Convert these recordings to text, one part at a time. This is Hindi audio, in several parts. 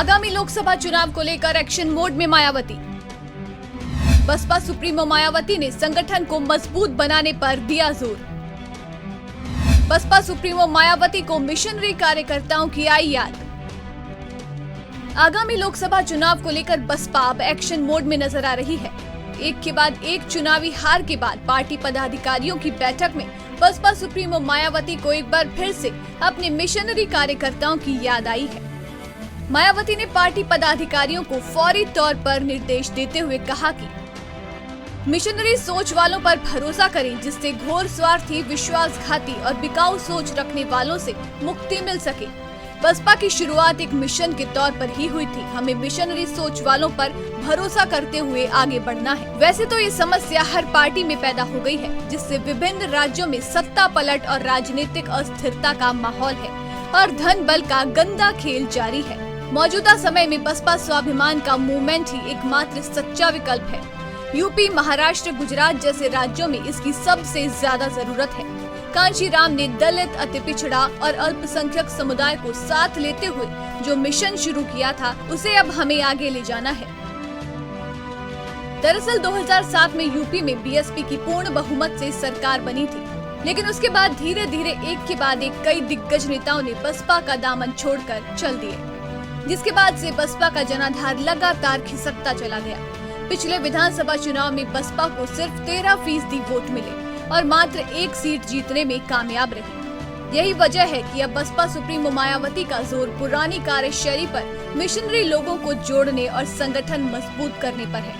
आगामी लोकसभा चुनाव को लेकर एक्शन मोड में मायावती। बसपा सुप्रीमो मायावती ने संगठन को मजबूत बनाने पर दिया जोर। बसपा सुप्रीमो मायावती को मिशनरी कार्यकर्ताओं की आई याद। आगामी लोकसभा चुनाव को लेकर बसपा अब एक्शन मोड में नजर आ रही है। एक के बाद एक चुनावी हार के बाद पार्टी पदाधिकारियों की बैठक में बसपा सुप्रीमो मायावती को एक बार फिर से अपने मिशनरी कार्यकर्ताओं की याद आई है। मायावती ने पार्टी पदाधिकारियों को फौरी तौर पर निर्देश देते हुए कहा कि मिशनरी सोच वालों पर भरोसा करें, जिससे घोर स्वार्थी, विश्वासघाती और बिकाऊ सोच रखने वालों से मुक्ति मिल सके। बसपा की शुरुआत एक मिशन के तौर पर ही हुई थी। हमें मिशनरी सोच वालों पर भरोसा करते हुए आगे बढ़ना है। वैसे तो ये समस्या हर पार्टी में पैदा हो गई है, जिससे विभिन्न राज्यों में सत्ता पलट और राजनीतिक अस्थिरता का माहौल है और धन बल का गंदा खेल जारी है। मौजूदा समय में बसपा स्वाभिमान का मूवमेंट ही एकमात्र सच्चा विकल्प है। यूपी, महाराष्ट्र, गुजरात जैसे राज्यों में इसकी सबसे ज्यादा जरूरत है। कांशीराम ने दलित, अति पिछड़ा और अल्पसंख्यक समुदाय को साथ लेते हुए जो मिशन शुरू किया था, उसे अब हमें आगे ले जाना है। दरअसल 2007 में यूपी में बीएसपी की पूर्ण बहुमत से सरकार बनी थी, लेकिन उसके बाद धीरे धीरे एक के बाद एक कई दिग्गज नेताओं ने बसपा का दामन छोड़कर चल दिए, जिसके बाद से बसपा का जनाधार लगातार खिसकता चला गया। पिछले विधानसभा चुनाव में बसपा को सिर्फ 13% वोट मिले और मात्र एक सीट जीतने में कामयाब रही। यही वजह है कि अब बसपा सुप्रीमो मायावती का जोर पुरानी कार्यशैली पर मिशनरी लोगों को जोड़ने और संगठन मजबूत करने पर है।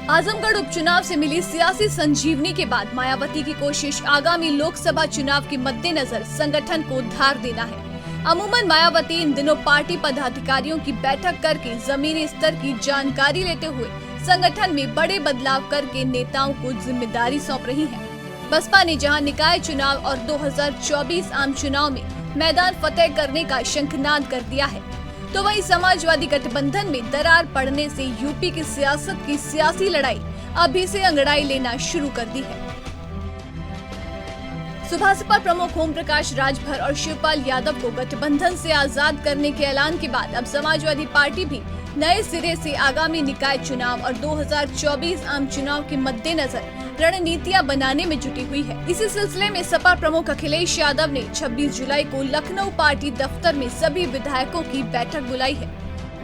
आजमगढ़ उपचुनाव से मिली सियासी संजीवनी के बाद मायावती की कोशिश आगामी लोकसभा चुनाव के मद्देनजर संगठन को धार देना है। अमूमन मायावती इन दिनों पार्टी पदाधिकारियों की बैठक करके जमीनी स्तर की जानकारी लेते हुए संगठन में बड़े बदलाव करके नेताओं को जिम्मेदारी सौंप रही है। बसपा ने जहां निकाय चुनाव और 2024 आम चुनाव में मैदान फतेह करने का शंखनाद कर दिया है, तो वहीं समाजवादी गठबंधन में दरार पड़ने से यूपी की सियासत की सियासी लड़ाई अभी से अंगड़ाई लेना शुरू कर दी है। सुभासपा प्रमुख ओम प्रकाश राजभर और शिवपाल यादव को गठबंधन से आजाद करने के ऐलान के बाद अब समाजवादी पार्टी भी नए सिरे से आगामी निकाय चुनाव और 2024 आम चुनाव के मद्देनजर रणनीतियां बनाने में जुटी हुई है। इसी सिलसिले में सपा प्रमुख अखिलेश यादव ने 26 जुलाई को लखनऊ पार्टी दफ्तर में सभी विधायकों की बैठक बुलाई है।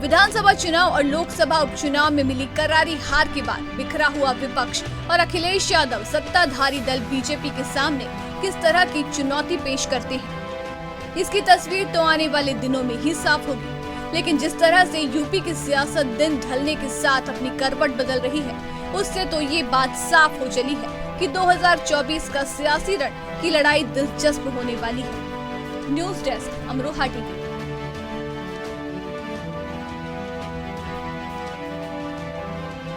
विधानसभा चुनाव और लोकसभा उपचुनाव में मिली करारी हार के बाद बिखरा हुआ विपक्ष और अखिलेश यादव सत्ताधारी दल बीजेपी के सामने किस तरह की चुनौती पेश करते हैं, इसकी तस्वीर तो आने वाले दिनों में ही साफ होगी। लेकिन जिस तरह से यूपी की सियासत दिन ढलने के साथ अपनी करवट बदल रही है, उससे तो ये बात साफ हो चली है कि 2024 का सियासी रण की लड़ाई दिलचस्प होने वाली है। News desk, Amroha TV.